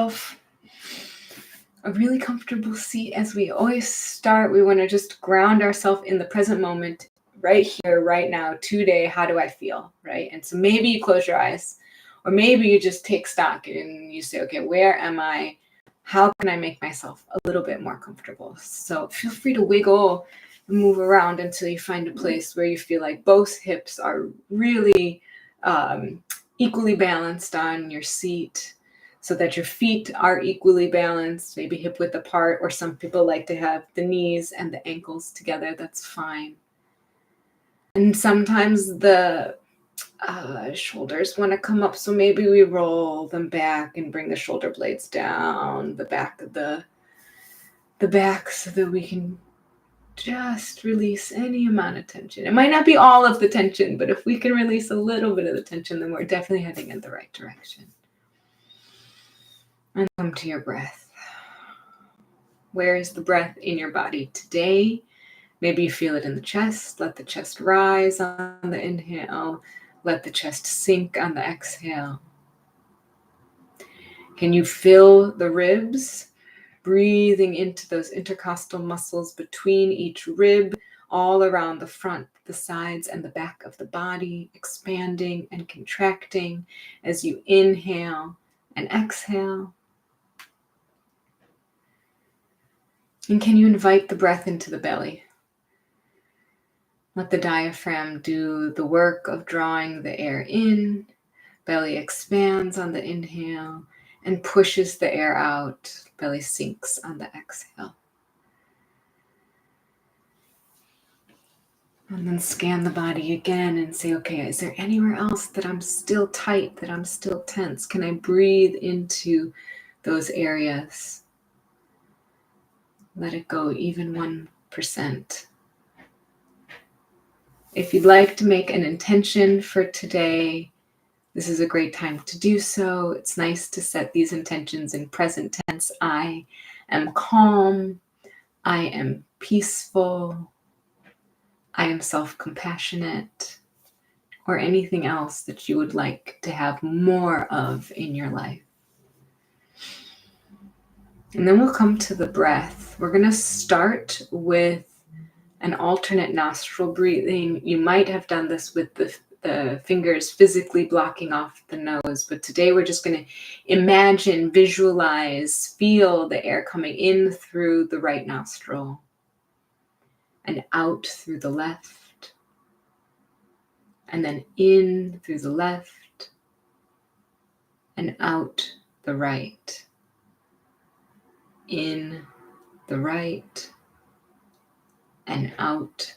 yourself a really comfortable seat. As we always start, we want to just ground ourselves in the present moment, right here, right now, today. How do I feel, right? And so maybe you close your eyes, or maybe you just take stock and you say, okay, where am I? How can I make myself a little bit more comfortable? So feel free to wiggle and move around until you find a place where you feel like both hips are really equally balanced on your seat, so that your feet are equally balanced, maybe hip width apart, or some people like to have the knees and the ankles together. That's fine. And sometimes the shoulders want to come up, so maybe we roll them back and bring the shoulder blades down the back of the back, so that we can just release any amount of tension. It might not be all of the tension, but if we can release a little bit of the tension, then we're definitely heading in the right direction. And come to your breath. Where is the breath in your body today? Maybe you feel it in the chest. Let the chest rise on the inhale. Let the chest sink on the exhale. Can you feel the ribs? Breathing into those intercostal muscles between each rib, all around the front, the sides, and the back of the body, expanding and contracting as you inhale and exhale. And can you invite the breath into the belly? Let the diaphragm do the work of drawing the air in. Belly expands on the inhale and pushes the air out. Belly sinks on the exhale. And then scan the body again and say, okay, is there anywhere else that I'm still tight, that I'm still tense? Can I breathe into those areas? Let it go, even 1%. If you'd like to make an intention for today, this is a great time to do so. It's nice to set these intentions in present tense. I am calm. I am peaceful. I am self-compassionate, or anything else that you would like to have more of in your life. And then we'll come to the breath. We're going to start with an alternate nostril breathing. You might have done this with the fingers physically blocking off the nose, but today we're just going to imagine, visualize, feel the air coming in through the right nostril and out through the left, and then in through the left and out the right. In the right and out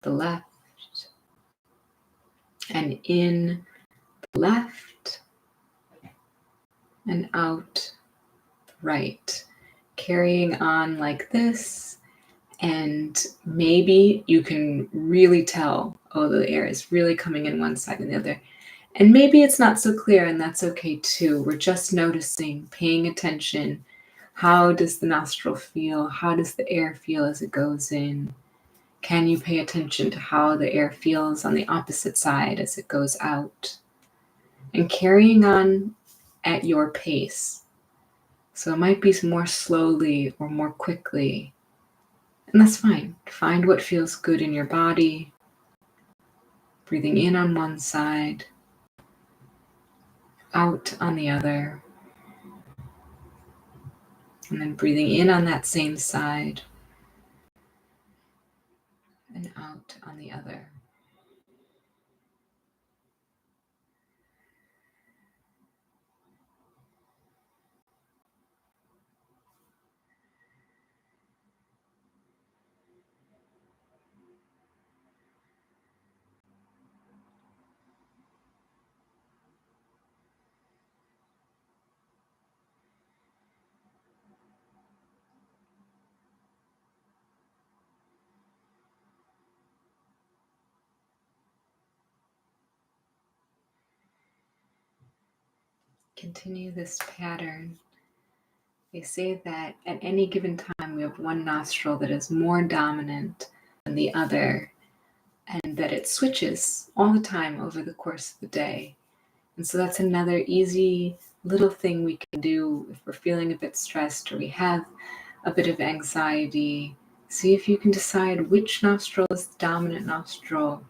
the left, and in the left and out the right. Carrying on like this, and maybe you can really tell, oh, the air is really coming in one side and the other. And maybe it's not so clear, and that's okay too. We're just noticing, paying attention. How does the nostril feel? How does the air feel as it goes in? Can you pay attention to how the air feels on the opposite side as it goes out? And carrying on at your pace. So it might be more slowly or more quickly. And that's fine. Find what feels good in your body. Breathing in on one side, out on the other. And then breathing in on that same side and out on the other. Continue this pattern. They say that at any given time we have one nostril that is more dominant than the other, and that it switches all the time over the course of the day. And so that's another easy little thing we can do if we're feeling a bit stressed or we have a bit of anxiety. See if you can decide which nostril is the dominant nostril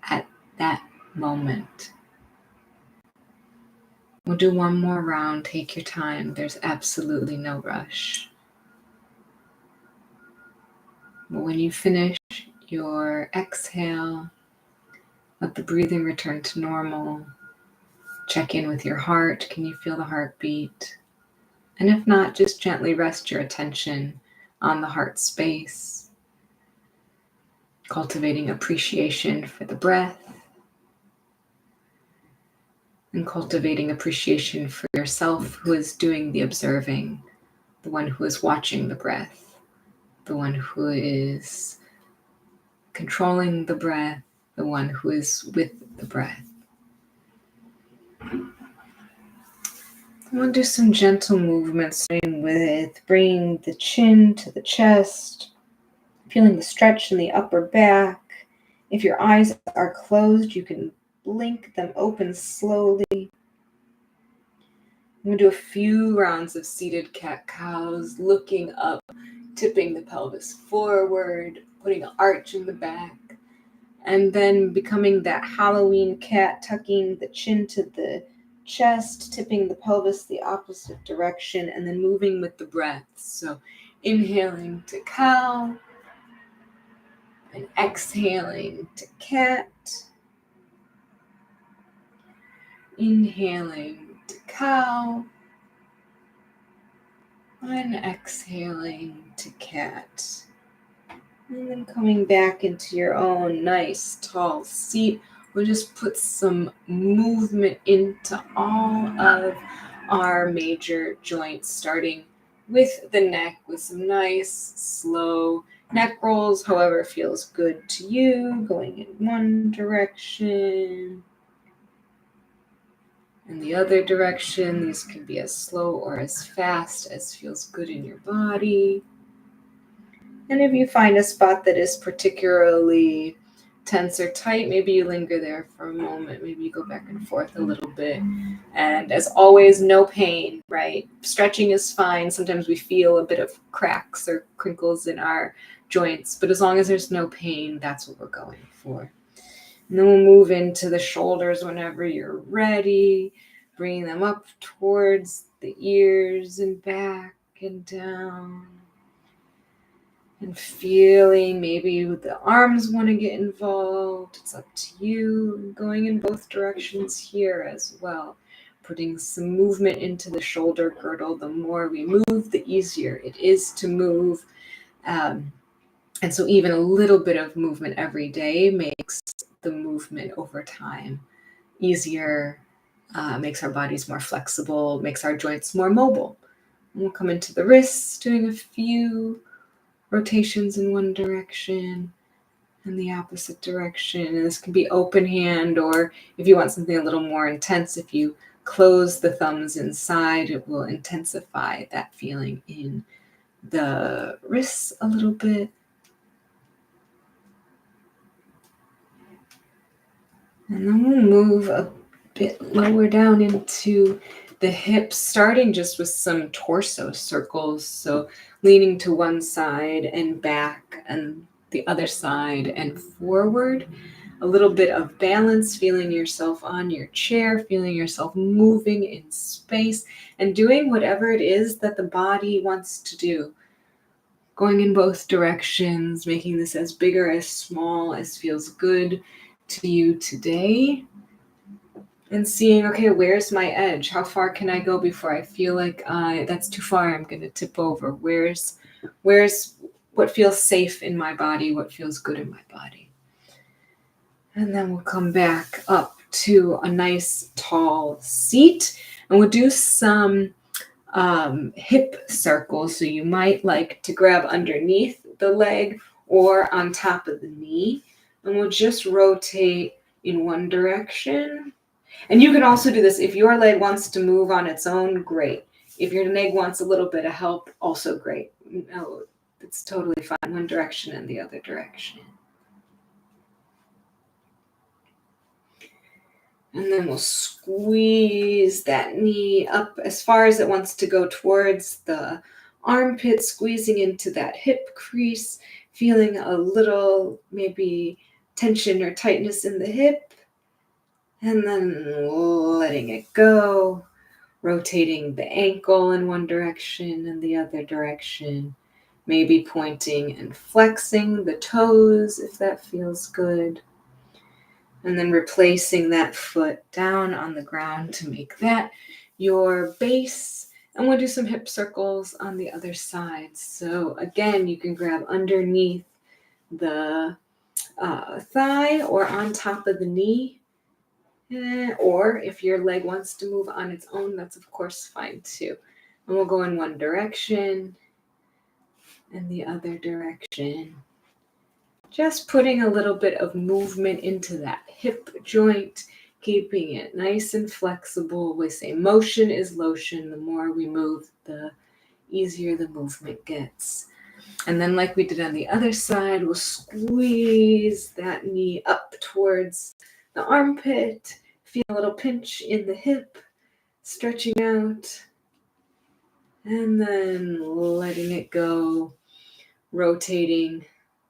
at that moment. We'll do one more round. Take your time. There's absolutely no rush. But when you finish your exhale, let the breathing return to normal. Check in with your heart. Can you feel the heartbeat? And if not, just gently rest your attention on the heart space, cultivating appreciation for the breath and cultivating appreciation for yourself who is doing the observing, the one who is watching the breath, the one who is controlling the breath, the one who is with the breath. We'll do some gentle movements, starting with bringing the chin to the chest, feeling the stretch in the upper back. If your eyes are closed, you can blink them open slowly. We'll do a few rounds of seated cat-cows, looking up, tipping the pelvis forward, putting an arch in the back, and then becoming that Halloween cat, tucking the chin to the chest, tipping the pelvis the opposite direction, and then moving with the breath. So inhaling to cow and exhaling to cat. Inhaling to cow and exhaling to cat. And then coming back into your own nice tall seat, we'll just put some movement into all of our major joints, starting with the neck with some nice slow neck rolls, however feels good to you, going in one direction and the other direction. These can be as slow or as fast as feels good in your body. And if you find a spot that is particularly tense or tight, maybe you linger there for a moment. Maybe you go back and forth a little bit. And as always, no pain, right? Stretching is fine. Sometimes we feel a bit of cracks or crinkles in our joints, but as long as there's no pain, that's what we're going for. And then we'll move into the shoulders whenever you're ready, bringing them up towards the ears and back and down. And feeling maybe the arms want to get involved. It's up to you. Going in both directions here as well. Putting some movement into the shoulder girdle. The more we move, the easier it is to move. And so even a little bit of movement every day makes the movement over time easier, makes our bodies more flexible, makes our joints more mobile. And we'll come into the wrists, doing a few rotations in one direction and the opposite direction. And this can be open hand, or if you want something a little more intense, if you close the thumbs inside, it will intensify that feeling in the wrists a little bit. And then we'll move a bit lower down into the hips, starting just with some torso circles. So leaning to one side and back and the other side and forward. A little bit of balance, feeling yourself on your chair, feeling yourself moving in space and doing whatever it is that the body wants to do. Going in both directions, making this as big or as small as feels good to you today. And seeing, okay, where's my edge? How far can I go before I feel like that's too far? I'm going to tip over. Where's what feels safe in my body? What feels good in my body? And then we'll come back up to a nice tall seat, and we'll do some hip circles. So you might like to grab underneath the leg or on top of the knee, and we'll just rotate in one direction. And you can also do this if your leg wants to move on its own, great. If your leg wants a little bit of help, also great. No, it's totally fine. One direction and the other direction. And then we'll squeeze that knee up as far as it wants to go towards the armpit, squeezing into that hip crease, feeling a little maybe tension or tightness in the hip, and then letting it go, rotating the ankle in one direction and the other direction, maybe pointing and flexing the toes if that feels good. And then replacing that foot down on the ground to make that your base. And we'll do some hip circles on the other side. So again, you can grab underneath the thigh or on top of the knee. Or if your leg wants to move on its own, that's of course fine too. And we'll go in one direction and the other direction. Just putting a little bit of movement into that hip joint, keeping it nice and flexible. We say motion is lotion. The more we move, the easier the movement gets. And then like we did on the other side, we'll squeeze that knee up towards the armpit. Feel a little pinch in the hip, stretching out. And then letting it go, rotating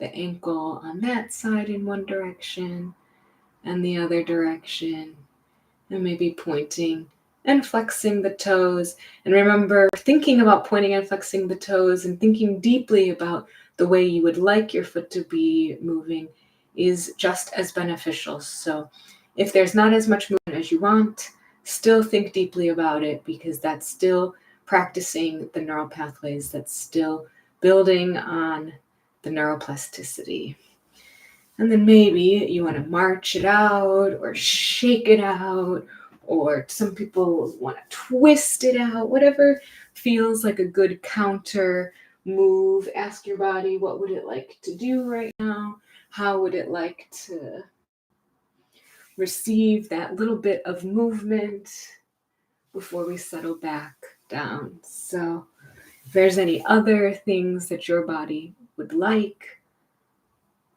the ankle on that side in one direction and the other direction, and maybe pointing and flexing the toes. And remember, thinking about pointing and flexing the toes and thinking deeply about the way you would like your foot to be moving is just as beneficial. So if there's not as much movement as you want, still think deeply about it, because that's still practicing the neural pathways, that's still building on the neuroplasticity. And then maybe you want to march it out or shake it out, or some people want to twist it out, whatever feels like a good counter move. Ask your body, what would it like to do right now? How would it like to receive that little bit of movement before we settle back down? So if there's any other things that your body would like,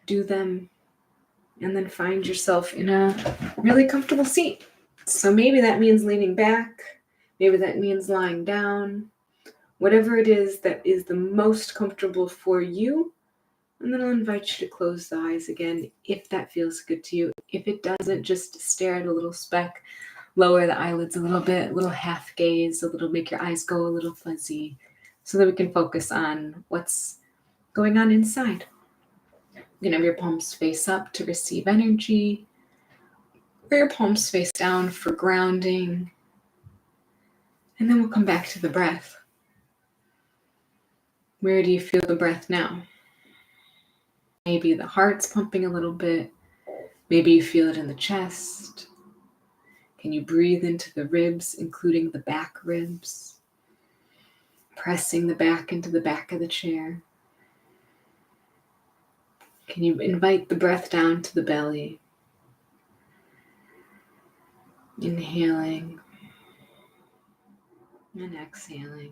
do them, and then find yourself in a really comfortable seat. So maybe that means leaning back, maybe that means lying down, whatever it is that is the most comfortable for you. And then I'll invite you to close the eyes again if that feels good to you. If it doesn't, just stare at a little speck, lower the eyelids a little bit, a little half gaze, a little, make your eyes go a little fuzzy so that we can focus on what's going on inside. You can have your palms face up to receive energy, or your palms face down for grounding. And then we'll come back to the breath. Where do you feel the breath now? Maybe the heart's pumping a little bit. Maybe you feel it in the chest. Can you breathe into the ribs, including the back ribs? Pressing the back into the back of the chair. Can you invite the breath down to the belly? Inhaling and exhaling.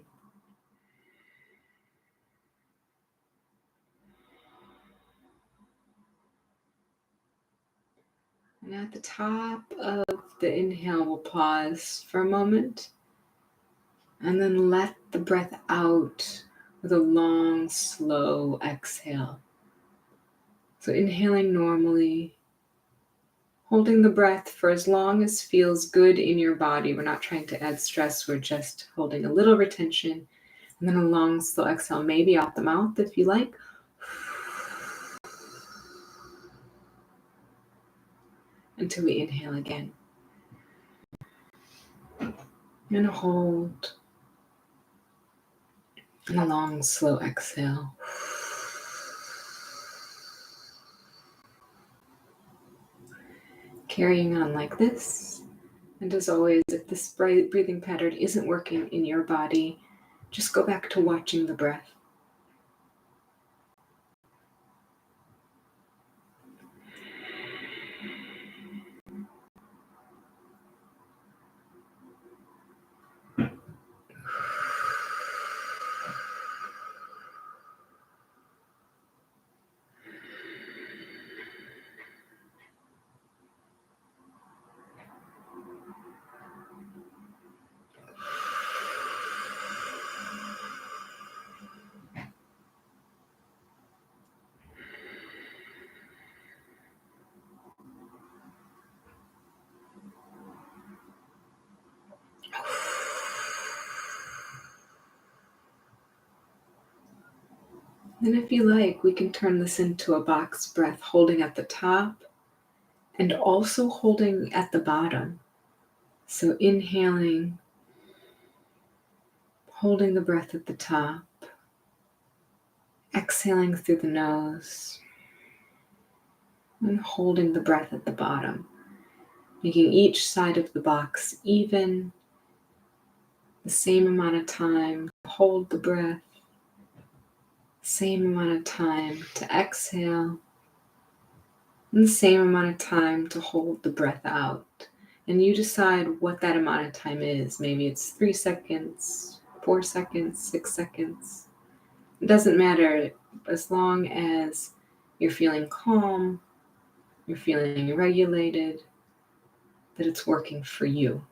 And at the top of the inhale, we'll pause for a moment and then let the breath out with a long, slow exhale. So inhaling normally, holding the breath for as long as feels good in your body. We're not trying to add stress, we're just holding a little retention. And then a long, slow exhale, maybe out the mouth if you like. Until we inhale again. And hold. And a long, slow exhale. Carrying on like this. And as always, if this breathing pattern isn't working in your body, just go back to watching the breath. And if you like, we can turn this into a box breath, holding at the top and also holding at the bottom. So inhaling, holding the breath at the top, exhaling through the nose, and holding the breath at the bottom, making each side of the box even, the same amount of time to hold the breath, same amount of time to exhale, and the same amount of time to hold the breath out. And you decide what that amount of time is. Maybe it's 3 seconds, 4 seconds, 6 seconds. It doesn't matter, as long as you're feeling calm, you're feeling regulated, that it's working for you.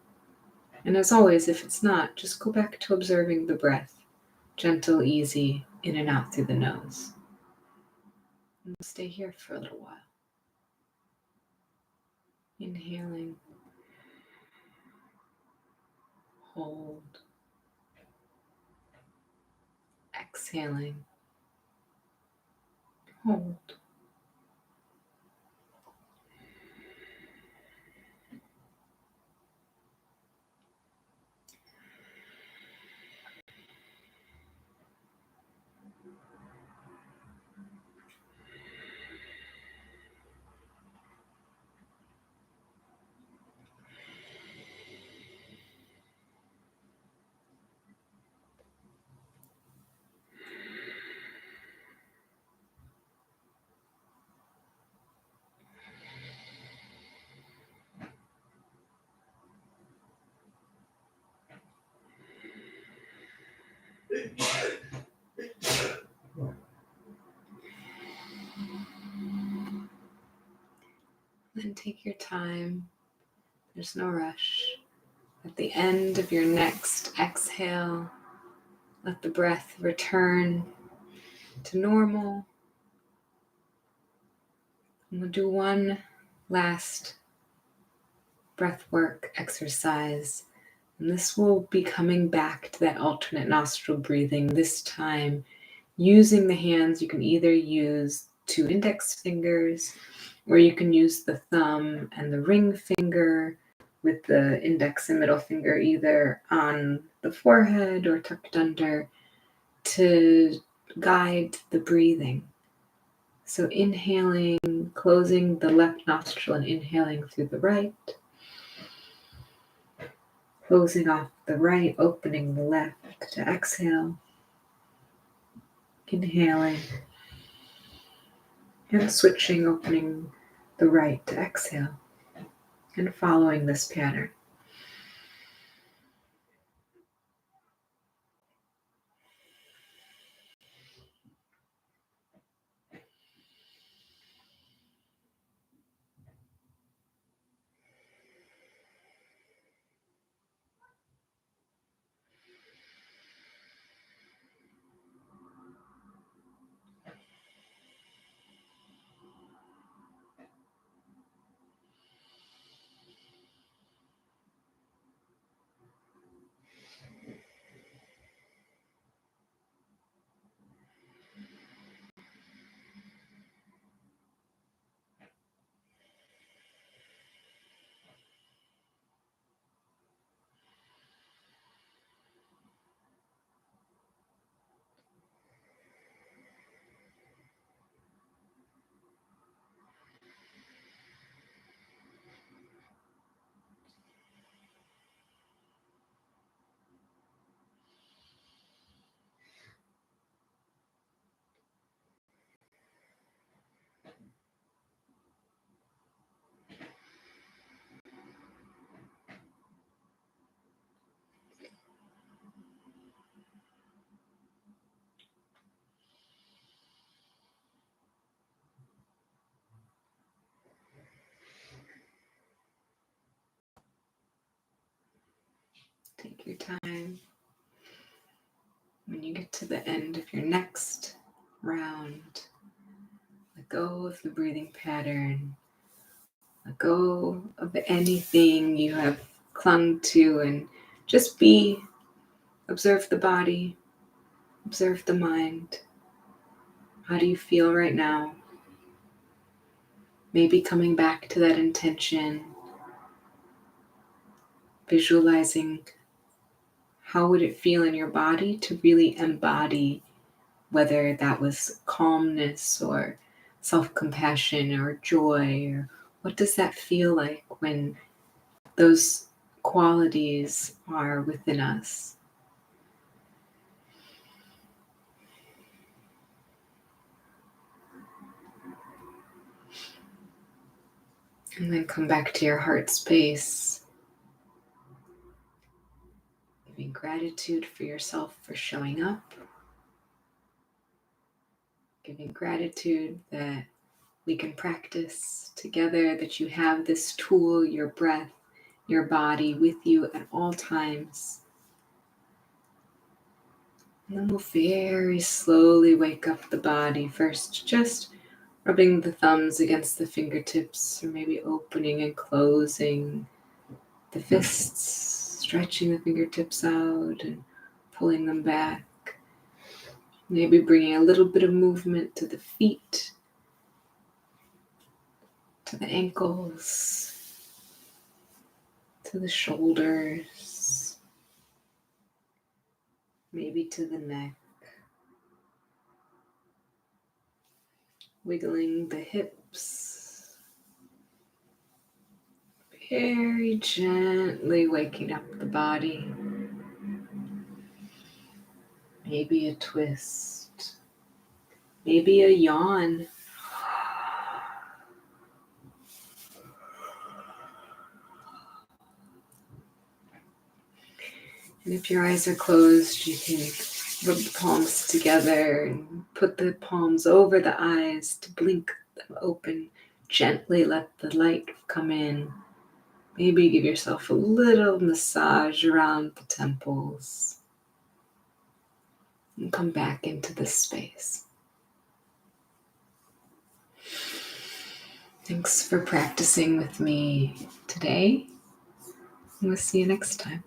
And as always, if it's not, just go back to observing the breath, gentle, easy, in and out through the nose. And stay here for a little while. Inhaling, hold, exhaling, hold. Then take your time. There's no rush. At the end of your next exhale, let the breath return to normal. And we'll do one last breath work exercise. And this will be coming back to that alternate nostril breathing, this time using the hands. You can either use 2 index fingers, or you can use the thumb and the ring finger with the index and middle finger either on the forehead or tucked under to guide the breathing. So inhaling, closing the left nostril and inhaling through the right. Closing off the right, opening the left to exhale. Inhaling and switching, opening the right to exhale. And following this pattern. Take your time. When you get to the end of your next round, let go of the breathing pattern. Let go of anything you have clung to and just be. Observe the body, observe the mind. How do you feel right now? Maybe coming back to that intention, visualizing how would it feel in your body to really embody, whether that was calmness or self-compassion or joy, or what does that feel like when those qualities are within us? And then come back to your heart space, giving gratitude for yourself for showing up, giving gratitude that we can practice together, that you have this tool, your breath, your body with you at all times. And then we'll very slowly wake up the body, first just rubbing the thumbs against the fingertips, or maybe opening and closing the fists, stretching the fingertips out and pulling them back. Maybe bringing a little bit of movement to the feet, to the ankles, to the shoulders, maybe to the neck. Wiggling the hips, very gently waking up the body. Maybe a twist, maybe a yawn. And if your eyes are closed, you can rub the palms together and put the palms over the eyes to blink them open. Gently let the light come in. Maybe give yourself a little massage around the temples. And come back into this space. Thanks for practicing with me today. We'll see you next time.